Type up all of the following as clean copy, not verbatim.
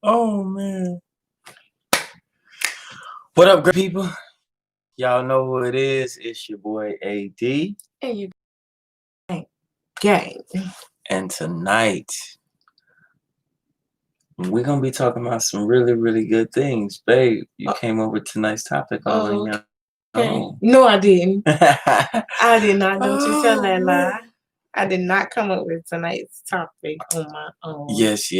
Oh man. What up, great people? Y'all know who it is. It's your boy AD. And you gang. And tonight we're gonna be talking about some really, really good things. Babe, you came up with tonight's topic all on your Okay. own. No, I didn't. I did not. Don't you tell that Oh, lie. I did not come up with tonight's topic on my own. Yes.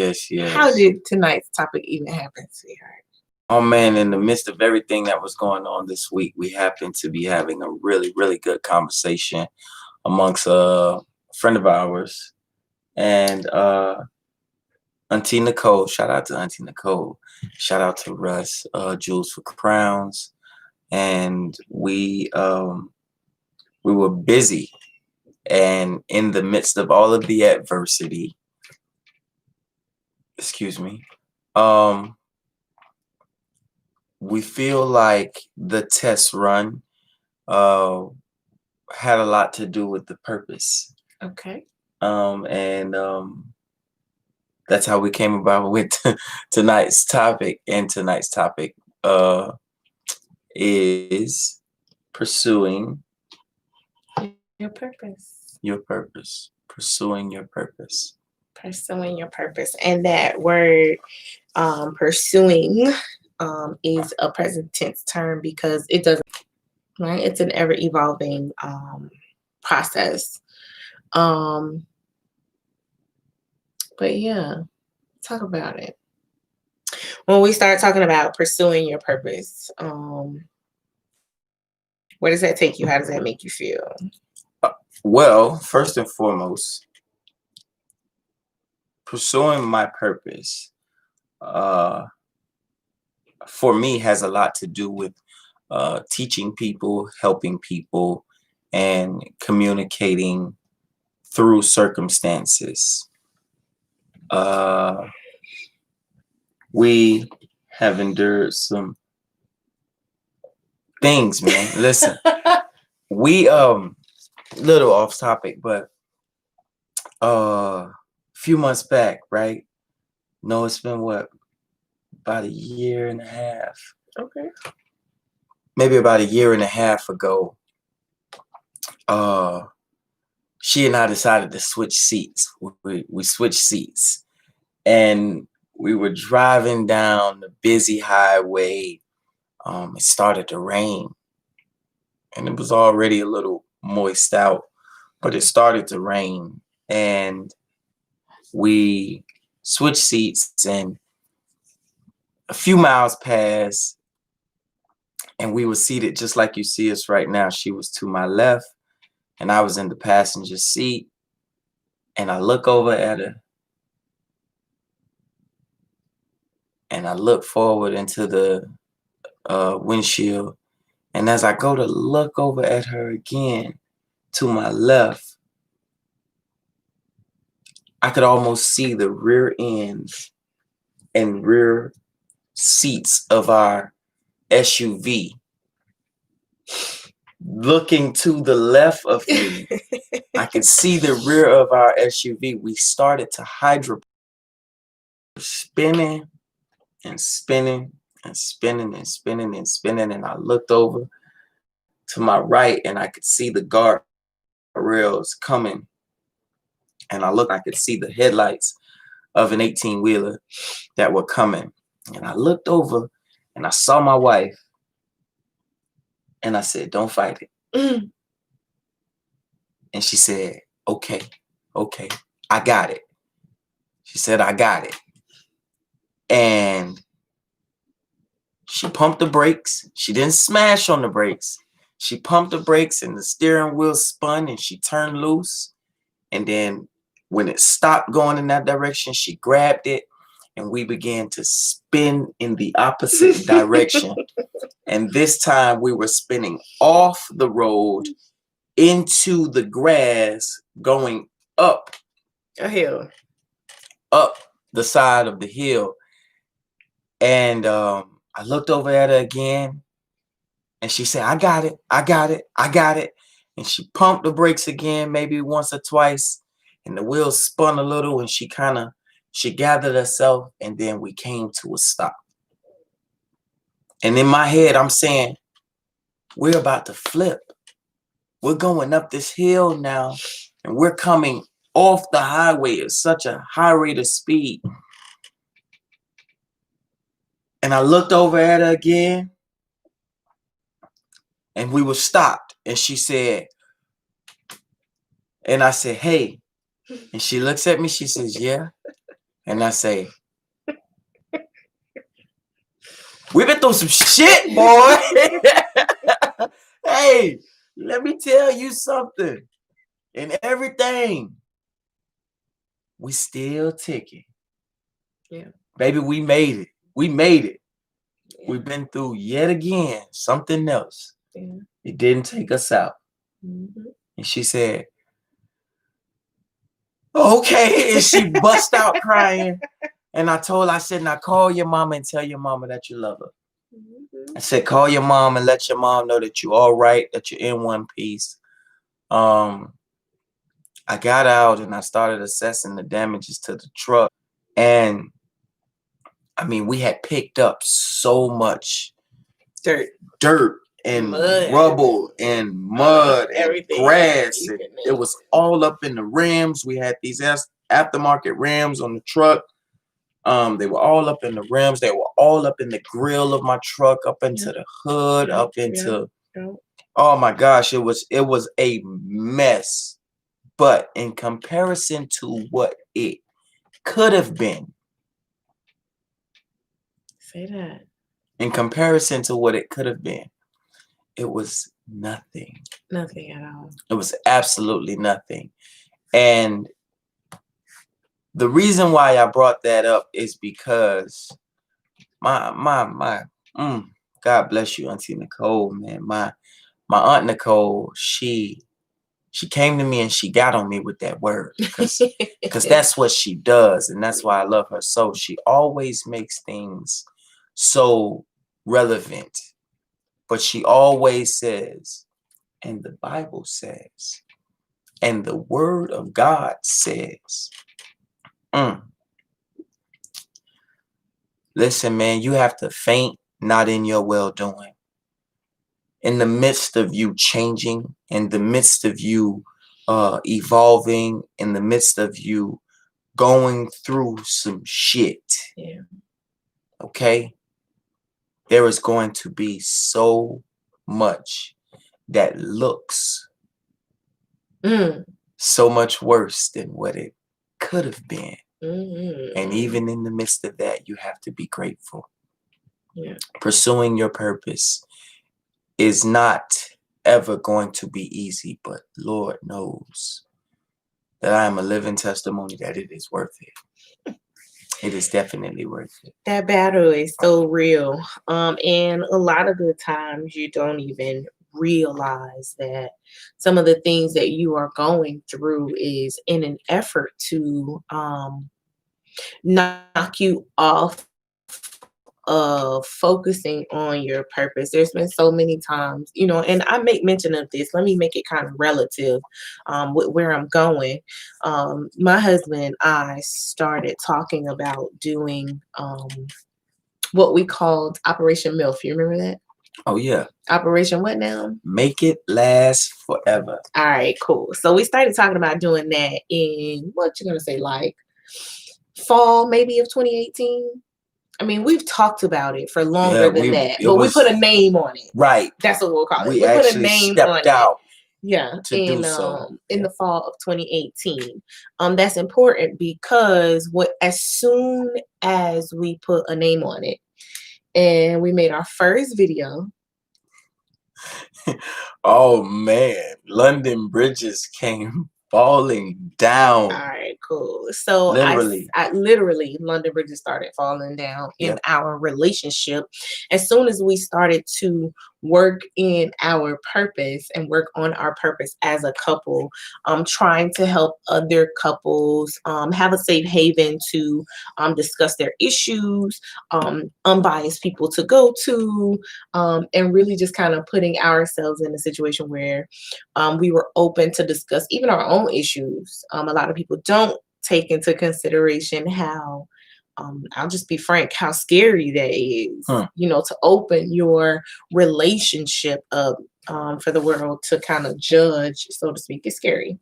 How did tonight's topic even happen, sweetheart? Oh man, in the midst of everything that was going on this week, we happened to be having a really, really good conversation amongst a friend of ours and Auntie Nicole. Shout out to Auntie Nicole. Shout out to Russ, Jules for Crowns. And we were busy, and in the midst of all of the adversity, excuse me, we feel like the test run had a lot to do with the purpose. Okay. And that's how we came about with tonight's topic. And tonight's topic is pursuing Your purpose. your purpose. Pursuing your purpose. Pursuing your purpose. And that word pursuing is a present tense term because it doesn't, right? It's an ever evolving process. But yeah, talk about it. When we start talking about pursuing your purpose, where does that take you? How does that make you feel? Well, first and foremost, pursuing my purpose for me has a lot to do with teaching people, helping people, and communicating through circumstances. We have endured some things, man. Listen, we little off topic, but few months back, right? No, it's been what, about a year and a half. Okay. Maybe about a year and a half ago, she and I decided to switch seats. We switched seats, and we were driving down the busy highway. It started to rain, and it was already a little moist out, but it started to rain, and we switched seats, and a few miles passed, and we were seated just like you see us right now. She was to my left, and I was in the passenger seat, and I look over at her, and I look forward into the windshield, and as I go to look over at her again to my left, I could almost see the rear ends and rear seats of our SUV. Looking to the left of me, I could see the rear of our SUV. We started to hydroplane, spinning and spinning and spinning and spinning and spinning. And I looked over to my right, and I could see the guardrails coming. And I could see the headlights of an 18-wheeler that were coming. And I looked over, and I saw my wife, and I said, "Don't fight it." And she said, okay, I got it. She said, "I got it." And she pumped the brakes. She didn't smash on the brakes. She pumped the brakes, and the steering wheel spun, and she turned loose. And then when it stopped going in that direction, she grabbed it, and we began to spin in the opposite direction. And this time we were spinning off the road into the grass, going up a hill, up the side of the hill. And I looked over at her again, and she said, "I got it, I got it, I got it." And she pumped the brakes again, maybe once or twice, and the wheels spun a little, and she kind of She gathered herself, and then we came to a stop. And in my head, I'm saying, we're about to flip. We're going up this hill now, and we're coming off the highway at such a high rate of speed. And I looked over at her again, and we were stopped. And she said, and I said, hey. And she looks at me, she says, yeah. And I say, we've been through some shit, boy. Hey, let me tell you something. And everything, we still ticking. Yeah. Baby, we made it. We made it. Yeah. We've been through yet again something else. Yeah. It didn't take us out. Mm-hmm. And she said, okay. And she bust out crying. And I told her, I said, now call your mama and tell your mama that you love her. Mm-hmm. I said, call your mom and let your mom know that you're all right, that you're in one piece. I got out and I started assessing the damages to the truck. And I mean, we had picked up so much dirt and mud. rubble and mud and Everything. grass. And it was all up in the rims. We had these aftermarket rims on the truck. They were all up in the rims. They were all up in the grill of my truck, up into the hood, up into. Oh my gosh, it was a mess. But in comparison to what it could have been, say that. In comparison to what it could have been, it was nothing. Nothing at all. It was absolutely nothing. And the reason why I brought that up is because God bless you, Auntie Nicole, man. My Aunt Nicole, she came to me and she got on me with that word because that's what she does, and that's why I love her so. She always makes things so relevant, but she always says, and the Bible says, and the Word of God says. Listen, man, you have to faint not in your well-doing. In the midst of you changing, in the midst of you evolving, in the midst of you going through some shit, okay, there is going to be so much that looks so much worse than what it could have been. And even in the midst of that, you have to be grateful. Pursuing your purpose is not ever going to be easy, but Lord knows that I am a living testimony that it is worth it. It is definitely worth it. That battle is so real. And a lot of the times you don't even realize that some of the things that you are going through is in an effort to knock you off of focusing on your purpose. There's been so many times, and I make mention of this. Let me make it kind of relative with where I'm going. My husband and I started talking about doing what we called Operation MILF. You remember that? Oh, yeah. Operation what now? Make it last forever. All right, cool. So we started talking about doing that in, what you're going to say, like fall maybe of 2018. I mean, we've talked about it for longer than that, but we put a name on it. Right. That's what we'll call it. We put actually a name stepped on out. Yeah, in the fall of 2018. That's important because as soon as we put a name on it and we made our first video. Oh man, London bridges came falling down. All right, cool. So literally, I literally London bridges started falling down in our relationship as soon as we started to work in our purpose and work on our purpose as a couple, trying to help other couples have a safe haven to discuss their issues, unbiased people to go to, and really just kind of putting ourselves in a situation where we were open to discuss even our own issues. A lot of people don't take into consideration how, I'll just be frank, how scary that is, Hmm. to open your relationship up, for the world to kind of judge, so to speak. It's scary.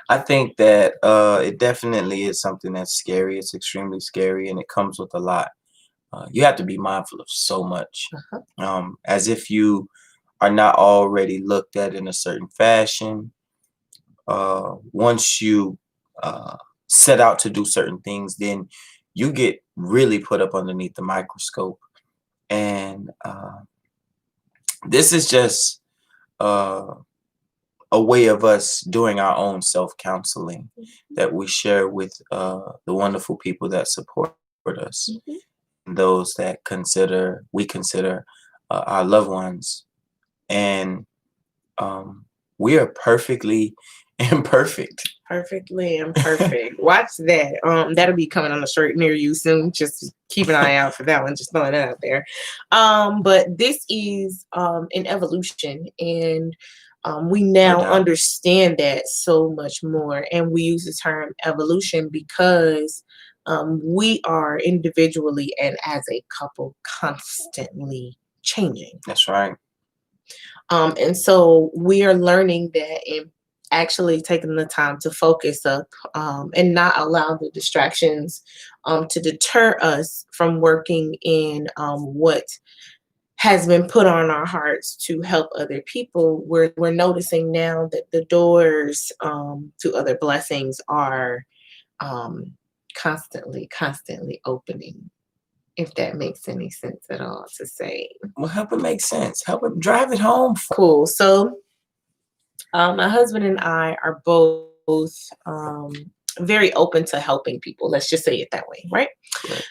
I think that it definitely is something that's scary. It's extremely scary, and it comes with a lot. You have to be mindful of so much, Uh-huh. as if you are not already looked at in a certain fashion. Once you uh, set out to do certain things, then you get really put up underneath the microscope. And this is just uh, a way of us doing our own self counseling that we share with the wonderful people that support us, Mhm. and those that we consider our loved ones. And we are perfectly imperfect. Perfectly imperfect. Watch that. That'll be coming on a shirt near you soon. Just keep an eye out for that one. Just throwing that out there. But this is an evolution, and we No now doubt. understand that so much more. And we use the term evolution because we are individually and as a couple constantly changing. That's right. And so we are learning that and actually taking the time to focus up, and not allow the distractions to deter us from working in what has been put on our hearts to help other people. We're noticing now that the doors to other blessings are um, constantly opening, if that makes any sense at all to say. Well, help it make sense. Help it drive it home. Cool. So my husband and I are both um, very open to helping people. Let's just say it that way, right? Correct.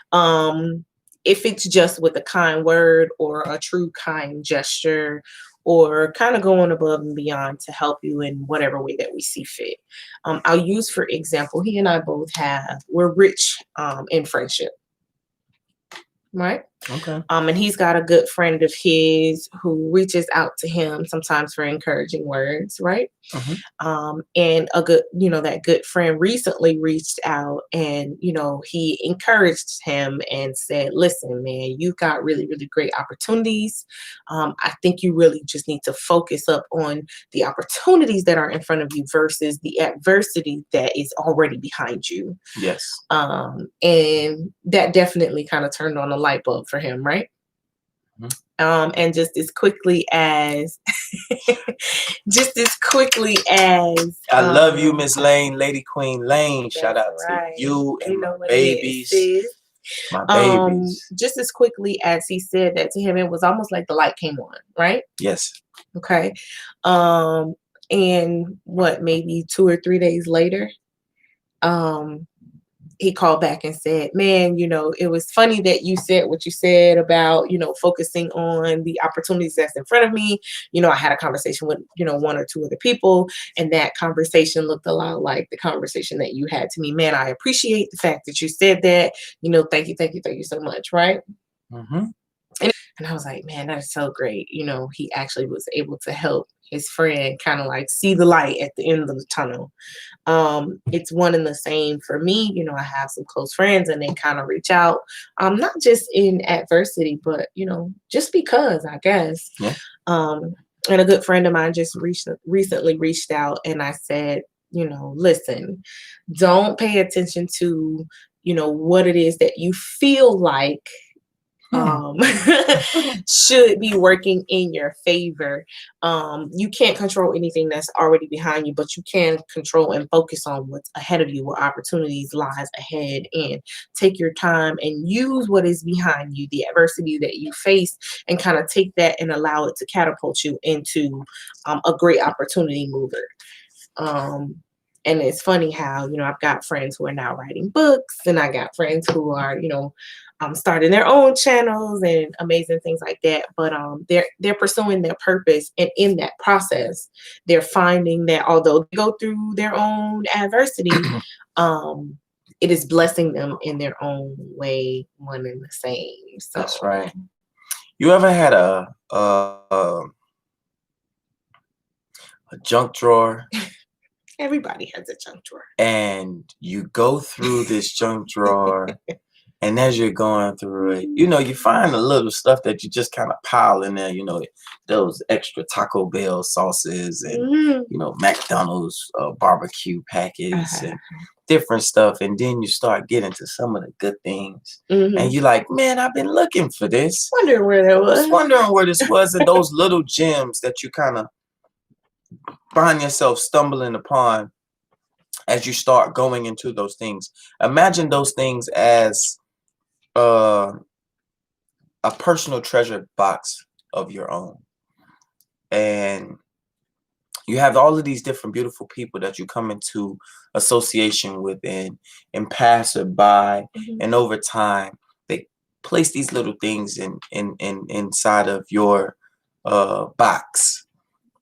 If it's just with a kind word or a true kind gesture, or kind of going above and beyond to help you in whatever way that we see fit. I'll use, for example, he and I both we're rich in friendship, right? Okay. And he's got a good friend of his who reaches out to him sometimes for encouraging words, right? Hmm. And a good, that good friend recently reached out and, he encouraged him and said, listen, man, you've got really, really great opportunities. I think you really just need to focus up on the opportunities that are in front of you versus the adversity that is already behind you. Yes. And that definitely kind of turned on a light bulb for him, right? Mhm. And just as quickly as just as quickly as I love you, Miss Lane, Lady Queen Lane. Shout that's out to right. you and You my know what it is, babies. sis. My babies. Just as quickly as he said that to him, it was almost like the light came on, right? Yes. Okay. And what, maybe 2 or 3 days later, um, he called back and said, man, it was funny that you said what you said about, focusing on the opportunities that's in front of me. I had a conversation with, one or two other people, and that conversation looked a lot like the conversation that you had to me. Man, I appreciate the fact that you said that. Thank you so much. Right. Hmm. And I was like, man, that is so great. He actually was able to help his friend kind of like see the light at the end of the tunnel. It's one and the same for me. I have some close friends and they kind of reach out, not just in adversity, but, just because, I guess. Yeah. And a good friend of mine just recently reached out and I said, listen, don't pay attention to, what it is that you feel like um should be working in your favor. You can't control anything that's already behind you, but you can control and focus on what's ahead of you, what opportunities lies ahead, and take your time and use what is behind you, the adversity that you face, and kind of take that and allow it to catapult you into a great opportunity mover. um and it's funny how, I've got friends who are now writing books, and I got friends who are, starting their own channels and amazing things like that. But they're pursuing their purpose, and in that process, they're finding that although they go through their own adversity, um, it is blessing them in their own way, one and the same. So That's right. You ever had a junk drawer Everybody has a junk drawer. And you go through this junk drawer, and as you're going through it, you know, you find a little stuff that you just kind of pile in there, you know, those extra Taco Bell sauces and, Mhm. you know, McDonald's barbecue packets Uh-huh. and different stuff. And then you start getting to some of the good things. And Mhm. you're like, man, I've been looking for this. Wondering where that I was was. wondering where this was. And those little gems that you kind of find yourself stumbling upon as you start going into those things. Imagine those things as uh, a personal treasure box of your own. And you have all of these different beautiful people that you come into association with and pass it by. Mhm. And over time, they place these little things in inside of your box.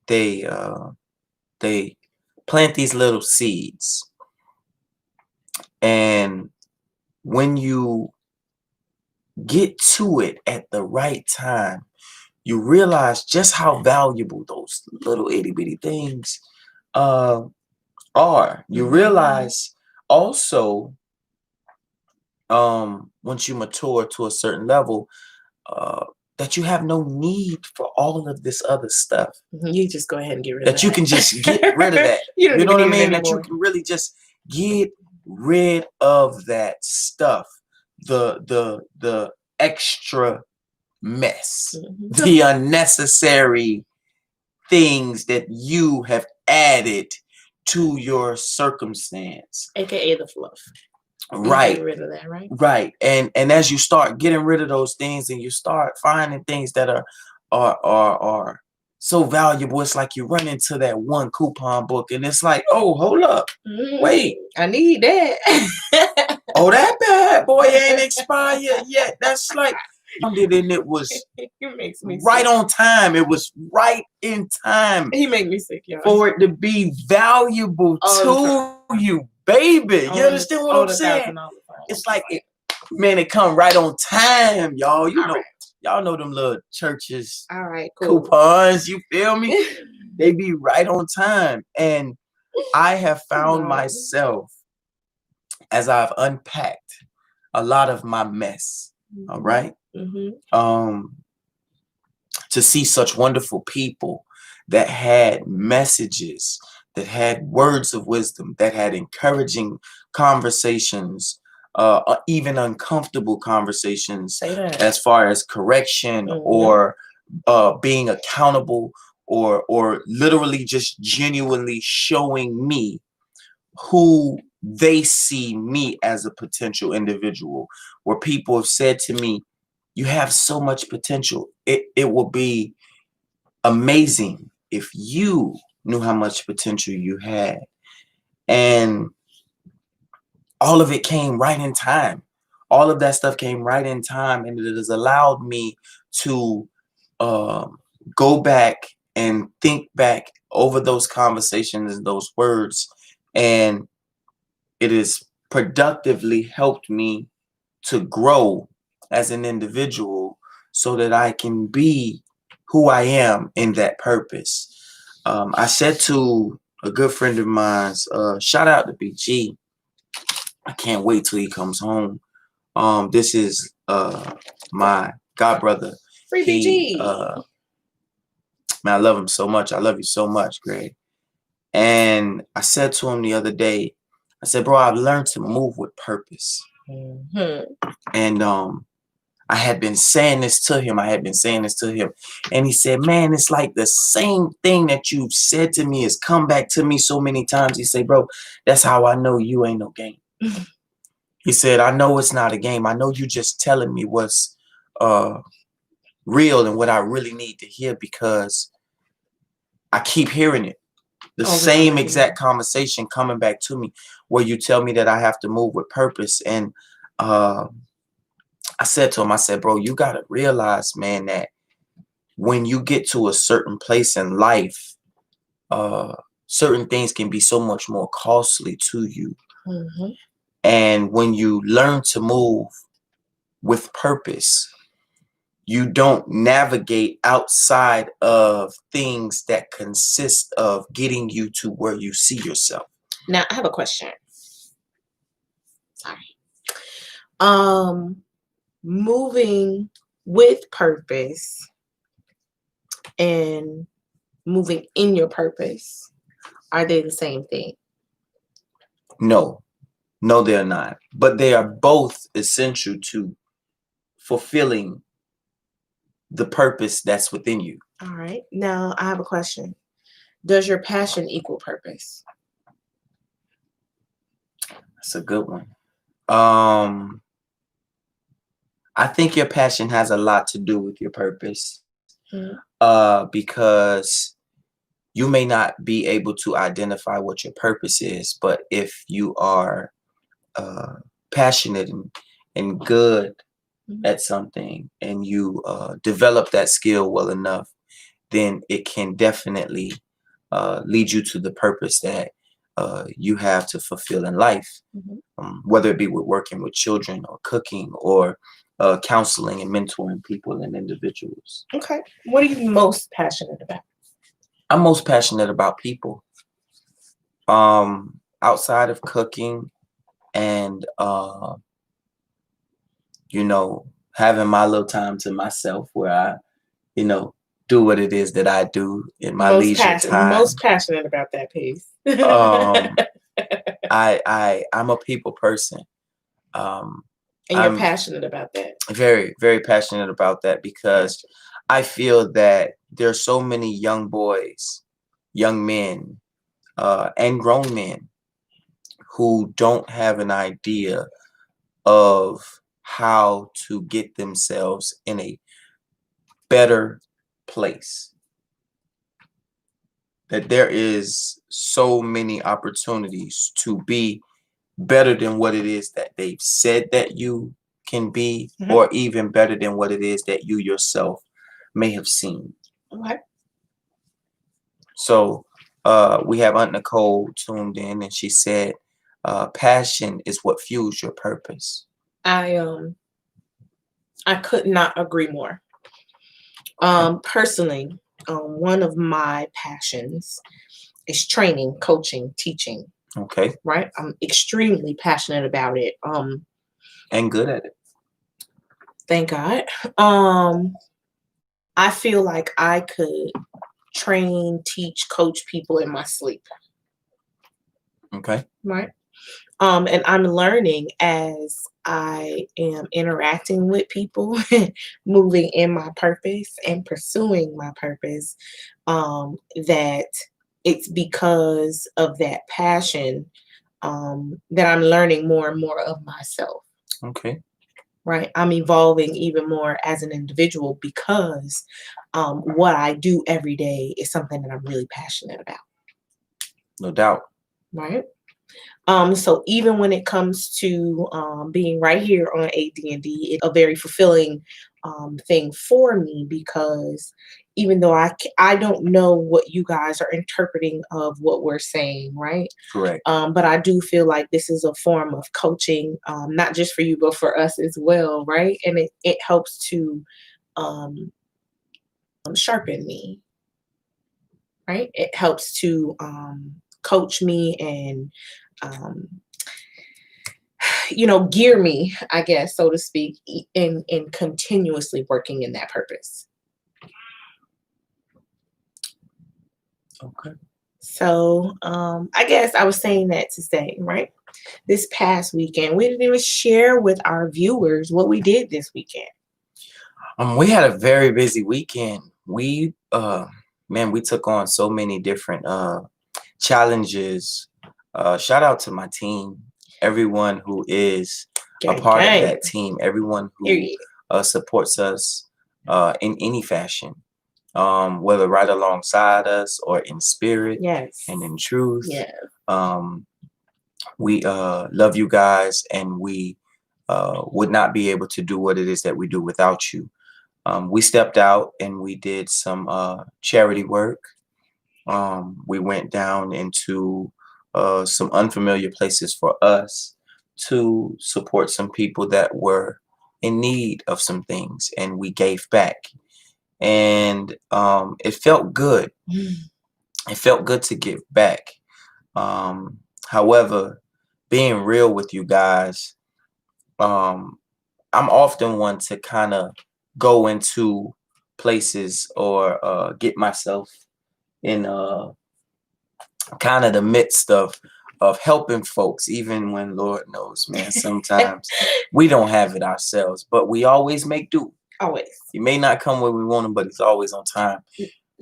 They plant these little seeds. And when you get to it at the right time, you realize just how valuable those little itty bitty things are. You Mhm. realize also, once you mature to a certain level, that you have no need for all of this other stuff. You just go ahead and get rid of That you can just get rid of that. You don't You know even what I need it mean? That you anymore. can really just get rid of that stuff. The extra mess, Mhm. the unnecessary things that you have added to your circumstance. AKA the fluff. You Right, get rid of that, right? right. And as you start getting rid of those things and you start finding things that are so valuable, it's like you run into that one coupon book and it's like, oh, hold up. Wait. I need that. Oh, that bad boy ain't expired yet. That's like, and it was It makes me right sick. on time. It was right in time He make me sick, y'all. for it to be valuable All to you, baby. You understand what I'm saying? $1,000. It's like it, man, it come right on time, y'all. You All know, right. y'all know them little churches All right, cool. coupons, you feel me? They be right on time. And I have found No. myself as I've unpacked a lot of my mess, all right? Mhm. To see such wonderful people that had messages, that had words of wisdom, that had encouraging conversations, even uncomfortable conversations Say that. as far as correction Mhm. or being accountable or literally just genuinely showing me who they see me as a potential individual, where people have said to me, you have so much potential. It will be amazing if you knew how much potential you had. And all of it came right in time. All of that stuff came right in time. And it has allowed me to go back and think back over those conversations and those words. And it has productively helped me to grow as an individual so that I can be who I am in that purpose. I said to a good friend of mine's, shout out to BG. I can't wait till he comes home. This is my god brother. Free He, BG. man, I love him so much. I love you so much, Greg. And I said to him the other day, I said, bro, I've learned to move with purpose. Mhm. And I had been saying this to him. And he said, man, it's like the same thing that you've said to me has come back to me so many times. He said, bro, that's how I know you ain't no game. He said, I know it's not a game. I know you just telling me what's real and what I really need to hear, because I keep hearing it. The same exact conversation coming back to me where you tell me that I have to move with purpose. And I said to him, I said, bro, you got to realize, man, that when you get to a certain place in life, certain things can be so much more costly to you. Mhm. And when you learn to move with purpose, you don't navigate outside of things that consist of getting you to where you see yourself. Now I have a question. Sorry. Um, moving with purpose and moving in your purpose, are they the same thing? No, no, they're not. But they are both essential to fulfilling the purpose that's within you. All right. Now I have a question. Does your passion equal purpose? That's a good one. I think your passion has a lot to do with your purpose. Because you may not be able to identify what your purpose is, but if you are passionate and good at something, and you develop that skill well enough, then it can definitely lead you to the purpose that you have to fulfill in life, whether it be with working with children or cooking or counseling and mentoring people and individuals. Okay. What are you most passionate about? I'm most passionate about people. Outside of cooking and having my little time to myself where I, do what it is that I do in my leisure time. Most passionate about that piece. I'm a people person. And you're I'm passionate about that. very, very passionate about that because I feel that there are so many young boys, young men, and grown men who don't have an idea of how to get themselves in a better place. That there is so many opportunities to be better than what it is that they've said that you can be, or even better than what it is that you yourself may have seen. Okay. So we have Aunt Nicole tuned in, and she said, passion is what fuels your purpose. I could not agree more. Personally, one of my passions is training, coaching, teaching. Okay. Right? I'm extremely passionate about it. And good at it. Thank God. I feel like I could train, teach, coach people in my sleep. Okay. Right? And I'm learning as I am interacting with people, moving in my purpose and pursuing my purpose, that it's because of that passion that I'm learning more and more of myself. Okay. Right? I'm evolving even more as an individual because what I do every day is something that I'm really passionate about. No doubt. Right? So even when it comes to being right here on AD&D, it's a very fulfilling thing for me because even though I don't know what you guys are interpreting of what we're saying, right? Correct. But I do feel like this is a form of coaching, not just for you, but for us as well, right? And it helps to sharpen me, right? It helps to coach me and gear me, I guess, so to speak, in continuously working in that purpose. Okay. So I guess I was saying that to say, right, this past weekend, we didn't even share with our viewers what we did this weekend. We had a very busy weekend. We took on so many different challenges. Shout out to my team, everyone who is a part of that team, everyone who supports us in any fashion, whether right alongside us or in spirit and in truth. Yes. We love you guys, and we would not be able to do what it is that we do without you. We stepped out and we did some charity work. We went down into some unfamiliar places for us to support some people that were in need of some things, and we gave back. And it felt good. It felt good to give back. However, being real with you guys, um, I'm often one to kind of go into places or get myself in kind of the midst of helping folks, even when Lord knows, man, sometimes we don't have it ourselves, but we always make do. Always. He may not come when we want him, but he's always on time.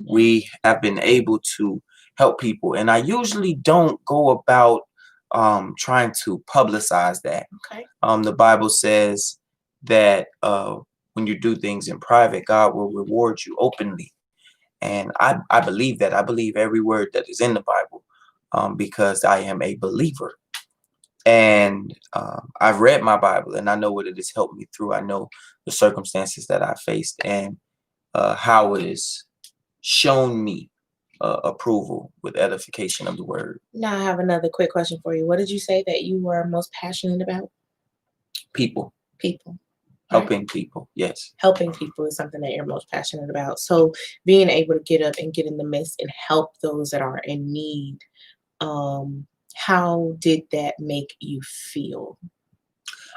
We have been able to help people, and I usually don't go about trying to publicize that. Okay. The Bible says that when you do things in private, God will reward you openly. And I believe that. I believe every word that is in the Bible because I am a believer. And I've read my Bible and I know what it has helped me through. I know the circumstances that I faced and how it has shown me approval with edification of the word. Now I have another quick question for you. What did you say that you were most passionate about? People. People. Helping people, yes. Helping people is something that you're most passionate about. So being able to get up and get in the midst and help those that are in need, how did that make you feel?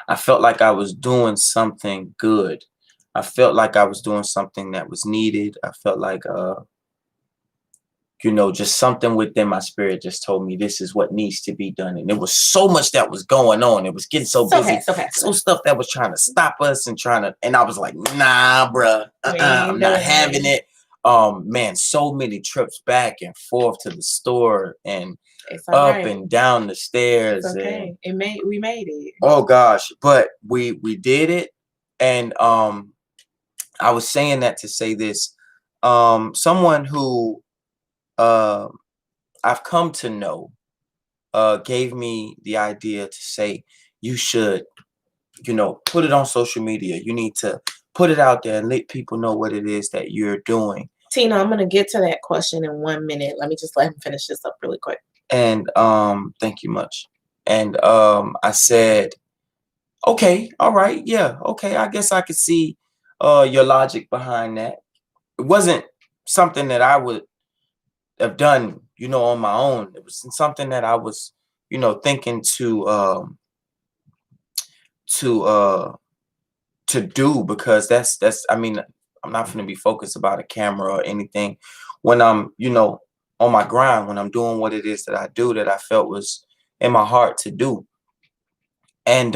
I felt like I was doing something good. I felt like I was doing something that was needed. I felt like just something within my spirit just told me this is what needs to be done. And there was so much that was going on. It was getting so busy. So stuff that was trying to stop us and I was like, nah, bruh, I'm not having it. Man, so many trips back and forth to the store and up and down the stairs. It's okay. We made it. Oh gosh, but we did it. And I was saying that to say this. Someone who I've come to know gave me the idea to say you should put it on social media. You need to put it out there and let people know what it is that you're doing. Tina, I'm going to get to that question in 1 minute. Let me just let him finish this up really quick. And thank you much. And I said, okay, all right, yeah, okay, I guess I could see your logic behind that. It wasn't something that I would have done on my own. It was something that I was thinking to do, because that's I mean, I'm not going to be focused about a camera or anything when I'm on my grind, when I'm doing what it is that I do, that I felt was in my heart to do. And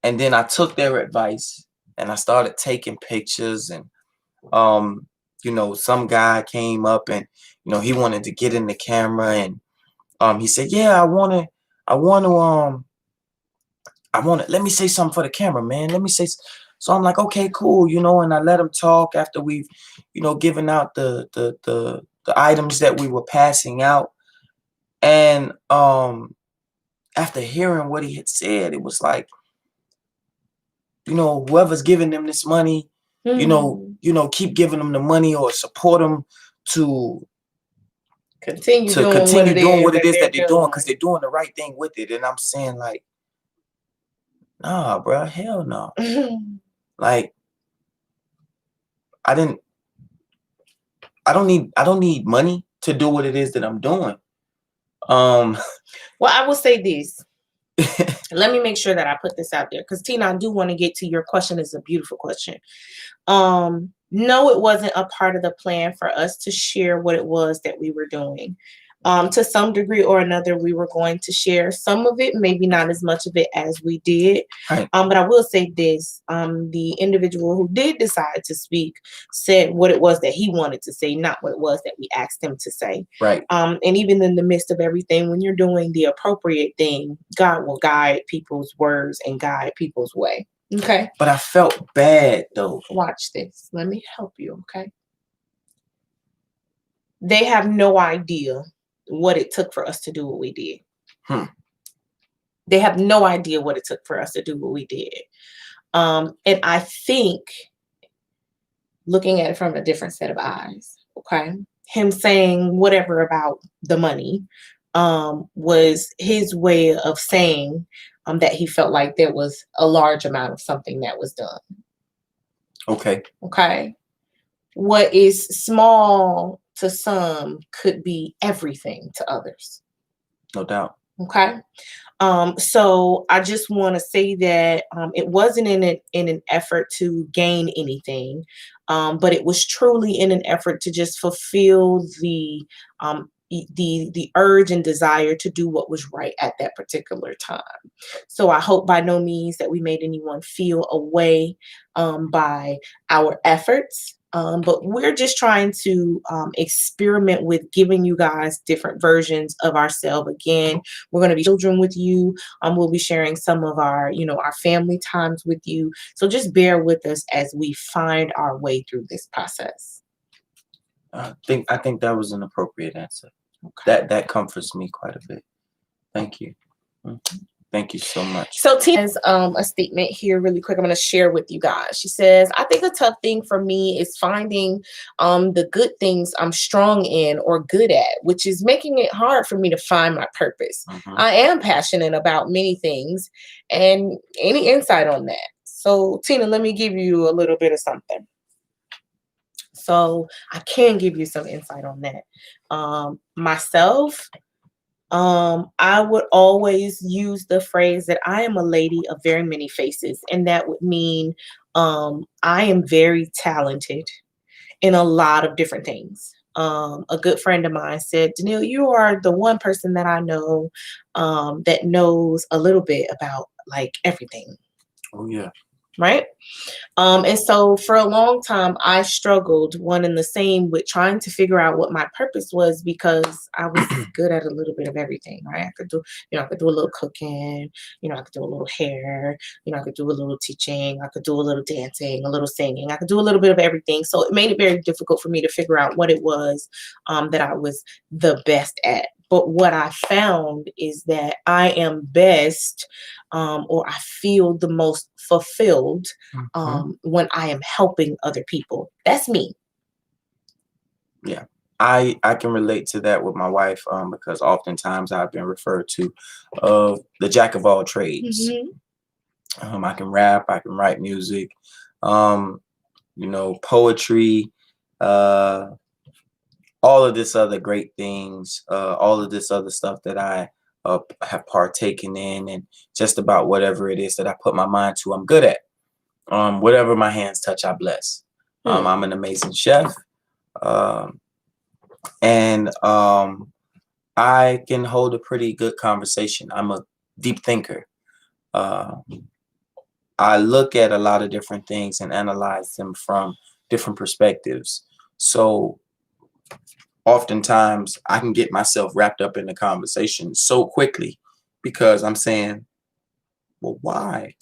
then I took their advice and I started taking pictures. And some guy came up and he wanted to get in the camera, and he said, yeah, I want to let me say something for the camera, man. Let me say. So I'm like, okay, cool, and I let him talk after we've given out the items that we were passing out. And after hearing what he had said, it was like, whoever's giving them this money, keep giving them the money or support them to continue doing what it is that they're doing, because they're doing the right thing with it. And I'm saying, like, nah, bro, hell no. Like, I don't need money to do what it is that I'm doing. Well, I will say this. Let me make sure that I put this out there, because Tina, I do want to get to your question. Is a beautiful question. No, it wasn't a part of the plan for us to share what it was that we were doing. To some degree or another, we were going to share some of it, maybe not as much of it as we did. Right. But I will say this, the individual who did decide to speak said what it was that he wanted to say, not what it was that we asked him to say. Right. And even in the midst of everything, when you're doing the appropriate thing, God will guide people's words and guide people's way. Okay. But I felt bad though. Watch this. Let me help you. Okay. They have no idea what it took for us to do what we did. They have no idea what it took for us to do what we did. And I think, looking at it from a different set of eyes, okay, him saying whatever about the money was his way of saying that he felt like there was a large amount of something that was done. Okay. Okay. What is small to some could be everything to others. No doubt. Okay. So I just want to say that it wasn't in an effort to gain anything, but it was truly in an effort to just fulfill the urge and desire to do what was right at that particular time. So I hope by no means that we made anyone feel away by our efforts. But we're just trying to experiment with giving you guys different versions of ourselves. Again, we're going to be children with you. We'll be sharing some of our, our family times with you. So just bear with us as we find our way through this process. I think that was an appropriate answer. Okay. That comforts me quite a bit. Thank you. Mhm. Thank you so much. So Tina has a statement here really quick. I'm going to share with you guys. She says, I think a tough thing for me is finding the good things I'm strong in or good at, which is making it hard for me to find my purpose. Mhm. I am passionate about many things, and any insight on that? So Tina, let me give you a little bit of something. So I can give you some insight on that. Myself, I would always use the phrase that I am a lady of very many faces, and that would mean I am very talented in a lot of different things. A good friend of mine said, Danielle, you are the one person that I know that knows a little bit about like everything, Oh yeah. right? And so for a long time, I struggled one and the same with trying to figure out what my purpose was because I was good at a little bit of everything, right? I could do, I could do a little cooking, I could do a little hair, I could do a little teaching, I could do a little dancing, a little singing, I could do a little bit of everything. So it made it very difficult for me to figure out what it was that I was the best at. But what I found is that I am best or I feel the most fulfilled Mhm. when I am helping other people. That's me. Yeah. I can relate to that with my wife because oftentimes I've been referred to the jack of all trades. Mhm. I can rap, I can write music, um, poetry, uh, all of this other great things, all of this other stuff that I have partaken in, and just about whatever it is that I put my mind to, I'm good at. Whatever my hands touch, I bless. Hmm. I'm an amazing chef, um, and I can hold a pretty good conversation. I'm a deep thinker. Uh, I look at a lot of different things and analyze them from different perspectives. So oftentimes I can get myself wrapped up in the conversation so quickly because I'm saying, well, why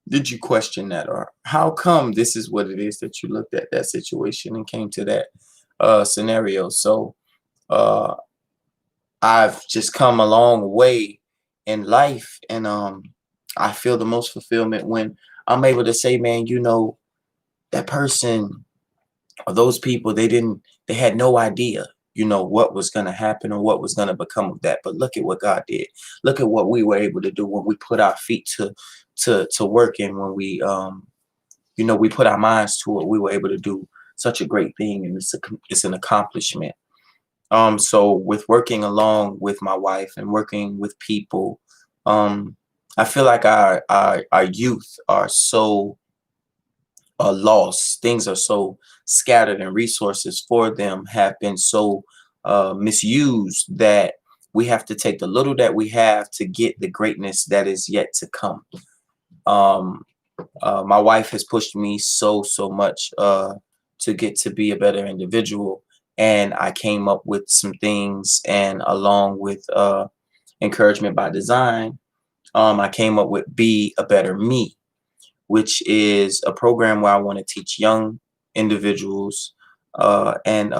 did you question that? Or how come this is what it is that you looked at that situation and came to that scenario? So uh, I've just come a long way in life, and I feel the most fulfillment when I'm able to say, man, that person or those people, they had no idea, what was going to happen or what was going to become of that. But look at what God did. Look at what we were able to do when we put our feet to work, and when we put our minds to it, we were able to do such a great thing, and it's an accomplishment. So with working along with my wife and working with people, um, I feel like our youth are so lost. Things are so scattered, and resources for them have been so misused that we have to take the little that we have to get the greatness that is yet to come. Um, my wife has pushed me so much to get to be a better individual, and I came up with some things, and along with encouragement by design, I came up with Be a Better Me, which is a program where I want to teach young individuals and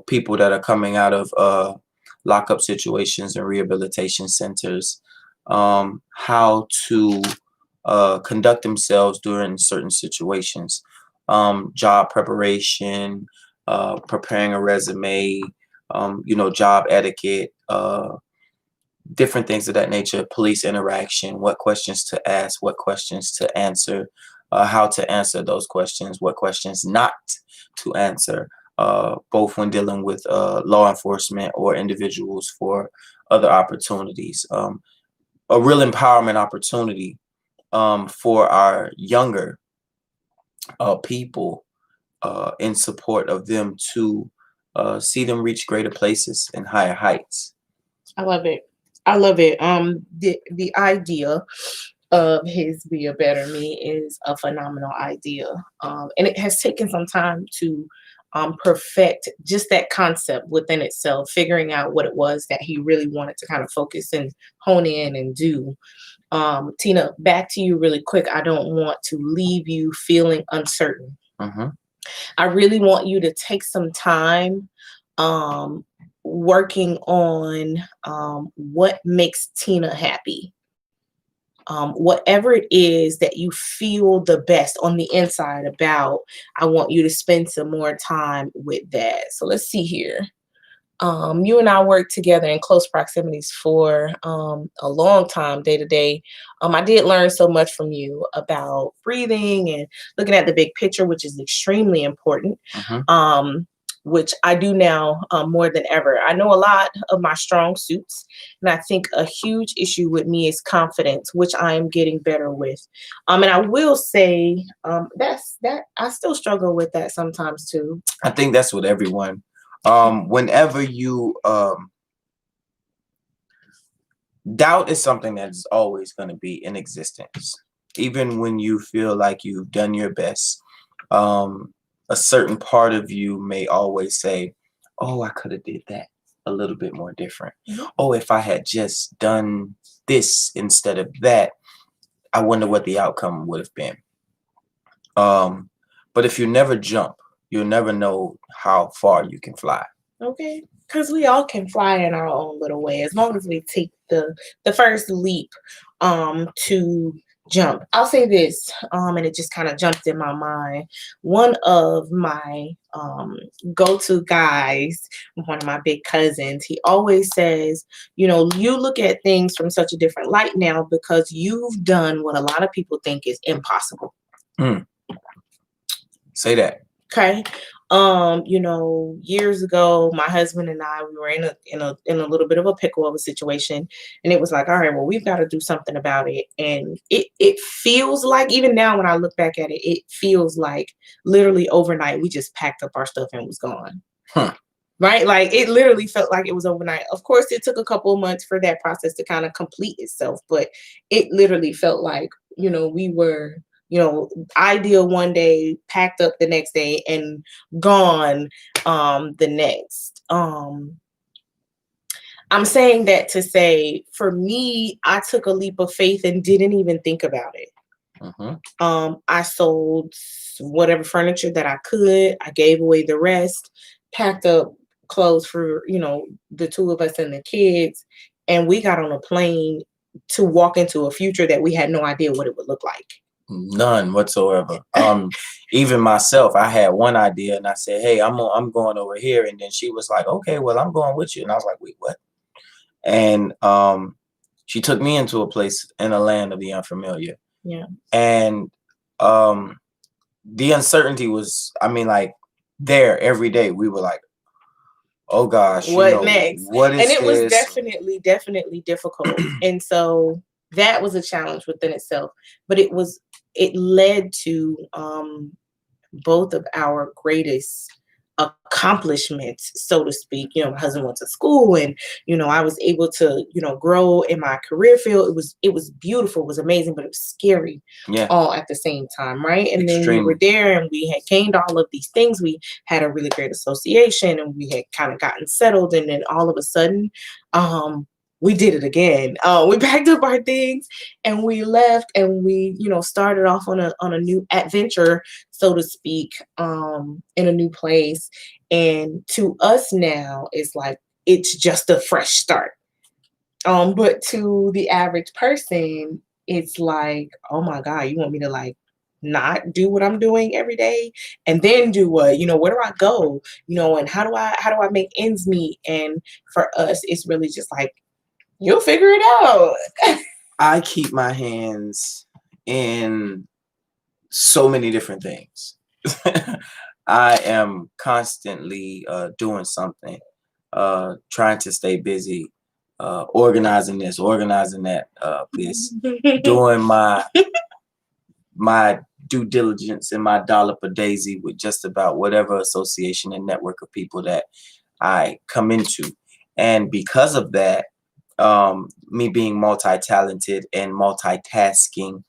people that are coming out of lockup situations and rehabilitation centers, how to conduct themselves during certain situations, job preparation, preparing a resume, job etiquette, different things of that nature, police interaction, what questions to ask, what questions to answer, how to answer those questions, what questions not to answer. both when dealing with law enforcement or individuals for other opportunities. A real empowerment opportunity for our younger people in support of them to see them reach greater places and higher heights. I love it. I love it. The idea of his Be a Better Me is a phenomenal idea. And it has taken some time to perfect just that concept within itself, figuring out what it was that he really wanted to kind of focus and hone in and do. Tina, back to you really quick. I don't want to leave you feeling uncertain. Mm-hmm. I really want you to take some time um, working on what makes Tina happy. Whatever it is that you feel the best on the inside about, I want you to spend some more time with that. So let's see here. You and I worked together in close proximities for a long time, day to day. I did learn so much from you about breathing and looking at the big picture, which is extremely important. Which I do now more than ever. I know a lot of my strong suits, and I think a huge issue with me is confidence, which I am getting better with. And I will say that I still struggle with that sometimes too. I think that's with everyone. Whenever you doubt is something that is always going to be in existence, even when you feel like you've done your best. A certain part of you may always say, oh, I could have did that a little bit more different. Oh, if I had just done this instead of that, I wonder what the outcome would have been. But if you never jump, you'll never know how far you can fly. Okay, because we all can fly in our own little way as long as we take the first leap to jump. I'll say this, and it just kind of jumped in my mind. One of my go-to guys, one of my big cousins, he always says, you look at things from such a different light now because you've done what a lot of people think is impossible. Say that. Okay. Years ago, my husband and I, we were in a little bit of a pickle of a situation, and it was like, all right, well, we've got to do something about it. And it feels like, even now when I look back at it, it feels like literally overnight we just packed up our stuff and was gone. Right? Like it literally felt like it was overnight. Of course, it took a couple of months for that process to kind of complete itself, but it literally felt like, we were ideal one day, packed up the next day, and gone the next. I'm saying that to say, for me, I took a leap of faith and didn't even think about it. I sold whatever furniture that I could. I gave away the rest, packed up clothes for, the two of us and the kids, and we got on a plane to walk into a future that we had no idea what it would look like. None whatsoever. Even myself, I had one idea and I said, hey, I'm going over here. And then she was like, okay, well, I'm going with you. And I was like, wait, what? And she took me into a place in a land of the unfamiliar. Yeah. And the uncertainty was, there every day. We were like, oh gosh, what next? What is and it this? Was definitely difficult. And so that was a challenge within itself, but it led to both of our greatest accomplishments, so to speak. My husband went to school, and I was able to grow in my career field. It was beautiful, it was amazing, but it was scary, all at the same time, right? And then we were there, and we had gained all of these things. We had a really great association, and we had kind of gotten settled, and then all of a sudden we did it again. We packed up our things and we left, and we, started off on a new adventure, so to speak, in a new place. And to us now, it's like, it's just a fresh start. But to the average person, it's like, oh my God, you want me to not do what I'm doing every day and then do what? Where do I go? And how do I make ends meet? And for us, it's really just like, you'll figure it out. I keep my hands in so many different things. I am constantly doing something, trying to stay busy, organizing this, organizing that, this, doing my due diligence and my dollar per daisy with just about whatever association and network of people that I come into. And because of that, me being multi-talented and multitasking,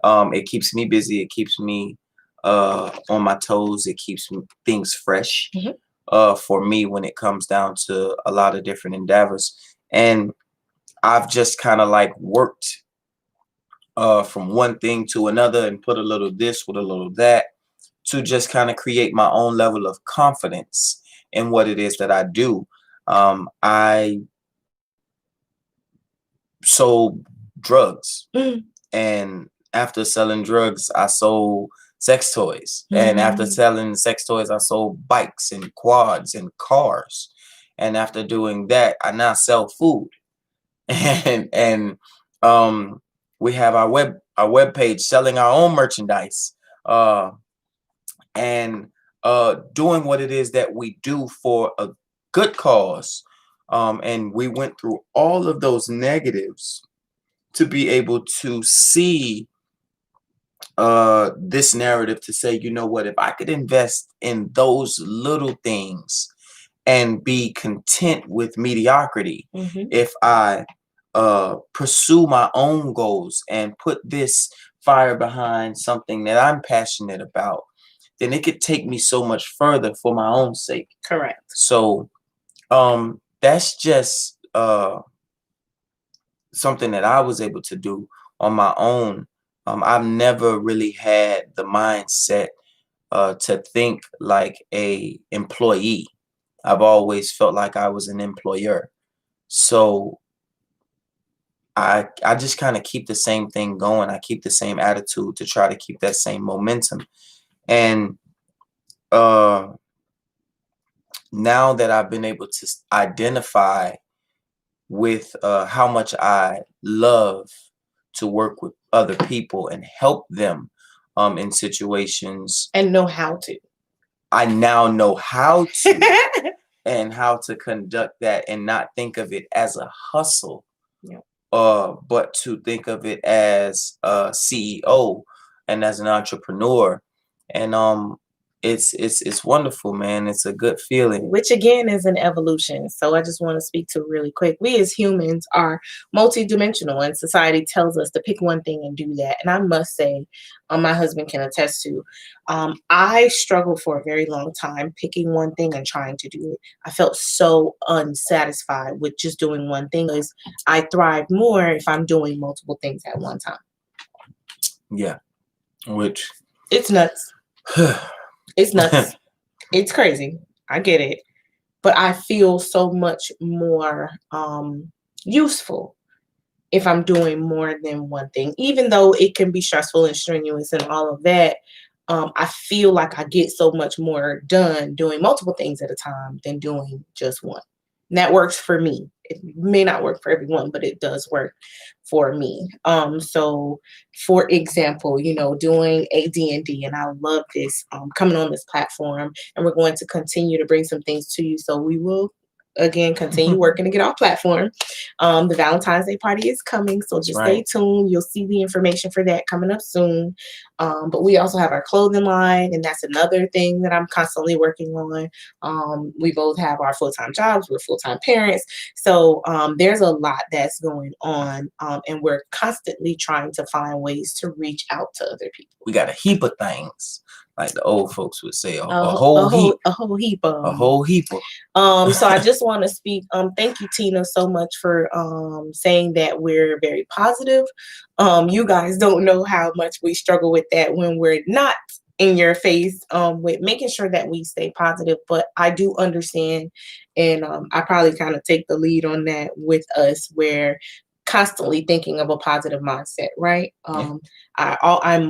it keeps me busy. It keeps me on my toes. It keeps things fresh for me when it comes down to a lot of different endeavors. And I've just kind of like worked from one thing to another and put a little this with a little that to just kind of create my own level of confidence in what it is that I do. I sold drugs, and after selling drugs, I sold sex toys, and after selling sex toys, I sold bikes and quads and cars, and after doing that, I now sell food, and we have our web page selling our own merchandise, and doing what it is that we do for a good cause. And we went through all of those negatives to be able to see this narrative to say, you know what, if I could invest in those little things and be content with mediocrity, if I pursue my own goals and put this fire behind something that I'm passionate about, then it could take me so much further for my own sake. Correct. So that's just something that I was able to do on my own. I've never really had the mindset to think like a employee. I've always felt like I was an employer. So I just kind of keep the same thing going. I keep the same attitude to try to keep that same momentum. And now that I've been able to identify with how much I love to work with other people and help them in situations, and know how to. I now know how to and how to conduct that and not think of it as a hustle, but to think of it as a CEO and as an entrepreneur. And it's wonderful, man. It's a good feeling. Which again is an evolution. So I just want to speak to really quick. We as humans are multidimensional, and society tells us to pick one thing and do that. And I must say, my husband can attest to, I struggled for a very long time picking one thing and trying to do it. I felt so unsatisfied with just doing one thing, because I thrive more if I'm doing multiple things at one time. Yeah, which it's nuts. It's nuts. It's crazy. I get it. But I feel so much more useful if I'm doing more than one thing. Even though it can be stressful and strenuous and all of that, I feel like I get so much more done doing multiple things at a time than doing just one. And that works for me. It may not work for everyone, but it does work for me. So for example, doing AD&D, and I love this, coming on this platform, and we're going to continue to bring some things to you. So we will again continue working to get off platform. The Valentine's Day party is coming, so just stay tuned. You'll see the information for that coming up soon. But we also have our clothing line, and that's another thing that I'm constantly working on. We both have our full-time jobs. We're full-time parents, so there's a lot that's going on, and we're constantly trying to find ways to reach out to other people. We got a heap of things, like the old folks would say, a whole heap of. So I just want to speak. Thank you, Tina, so much for saying that we're very positive. You guys don't know how much we struggle with that when we're not in your face, with making sure that we stay positive. But I do understand, and I probably kind of take the lead on that with us, where constantly thinking of a positive mindset, right? I'm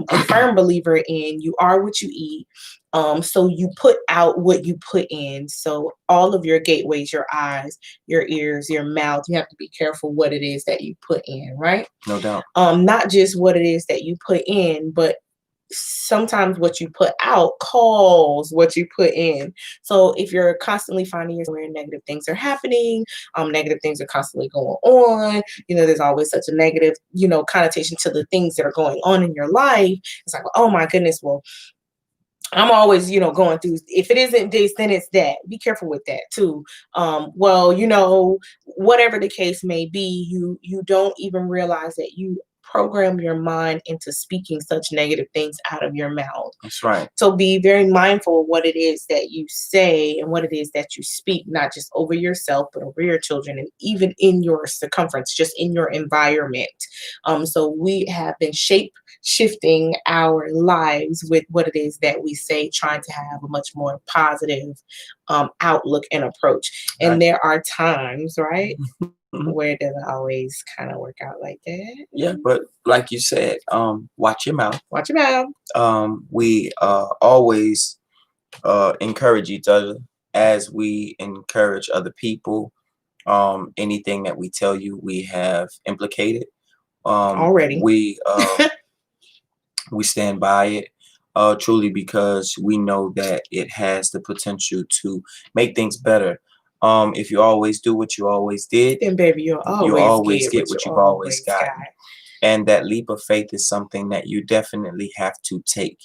a firm believer in you are what you eat. So you put out what you put in. So all of your gateways, your eyes, your ears, your mouth, you have to be careful what it is that you put in, right? No doubt. Not just what it is that you put in, but sometimes what you put out calls what you put in. So if you're constantly finding yourself where negative things are happening, negative things are constantly going on, there's always such a negative, connotation to the things that are going on in your life. It's like, oh my goodness, well, I'm always, going through, if it isn't this, then it's that. Be careful with that too. Well, whatever the case may be, you don't even realize that you program your mind into speaking such negative things out of your mouth. That's right. So be very mindful of what it is that you say and what it is that you speak, not just over yourself, but over your children and even in your circumference, just in your environment. So we have been shifting our lives with what it is that we say, trying to have a much more positive outlook and approach. And Right. there are times, right, Mhm. where it doesn't always kind of work out like that. Yeah, but like you said, watch your mouth. Watch your mouth. We always encourage each other as we encourage other people. Anything that we tell you, we have implicated. Already. We stand by it truly because we know that it has the potential to make things better. If you always do what you always did, Then baby, you you'll always get what you've always got. gotten. And that leap of faith is something that you definitely have to take.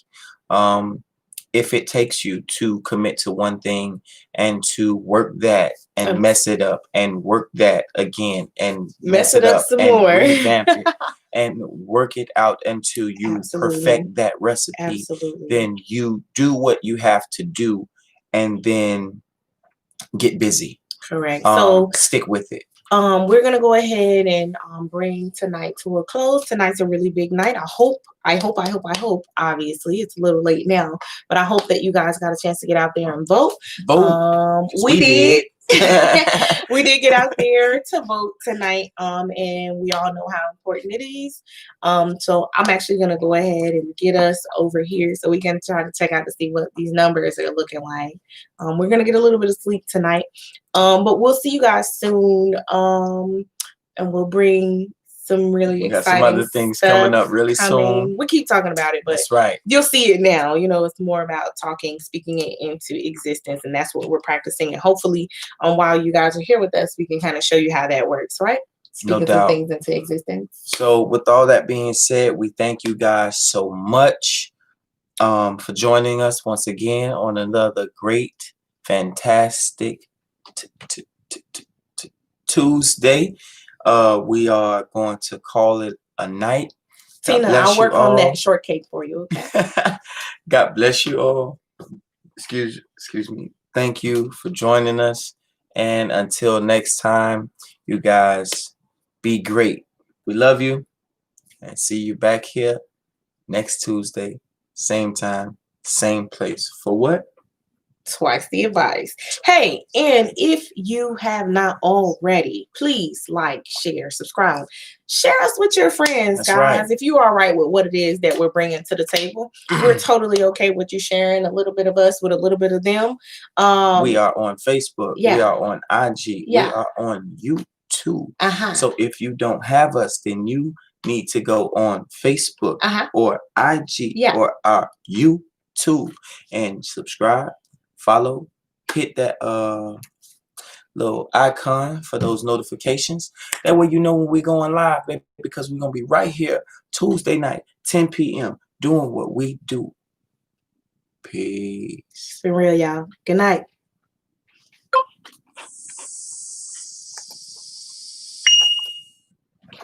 If it takes you to commit to one thing and to work that and mess it up and work that again and mess it up some and more. revamp it and work it out until you Absolutely. perfect that recipe, Absolutely. then you do what you have to do and then get busy. Correct. So stick with it. We're gonna go ahead and bring tonight to a close. Tonight's a really big night. I hope. Obviously, it's a little late now, but I hope that you guys got a chance to get out there and vote. We did. We did get out there to vote tonight, and we all know how important it is. So I'm actually gonna go ahead and get us over here so we can try to check out to see what these numbers are looking like. We're gonna get a little bit of sleep tonight, but we'll see you guys soon. And we'll bring some really We got exciting some other things coming up really soon. We keep talking about it, but that's right. You'll see it now. It's more about speaking it into existence, and that's what we're practicing. And hopefully, while you guys are here with us, we can kind of show you how that works, right? Speaking some things into existence. So, with all that being said, we thank you guys so much for joining us once again on another great, fantastic Tuesday. We are going to call it a night. Tina, I'll work on that shortcake for you. Okay. God bless you all. Excuse me. Thank you for joining us. And until next time, you guys be great. We love you and see you back here next Tuesday, same time, same place. For what? Twice the advice. Hey, and if you have not already, please like, share, subscribe. Share us with your friends, That's guys. right. If you are right with what it is that we're bringing to the table, we're totally okay with you sharing a little bit of us with a little bit of them. We are on Facebook. Yeah. We are on IG. Yeah. We are on YouTube. Uh-huh. So if you don't have us, then you need to go on Facebook or IG or our YouTube and subscribe, follow, hit that little icon for those notifications. That way you know when we're going live, baby, because we're going to be right here Tuesday night, 10 p.m. doing what we do. Peace. It's been real, y'all. Good night.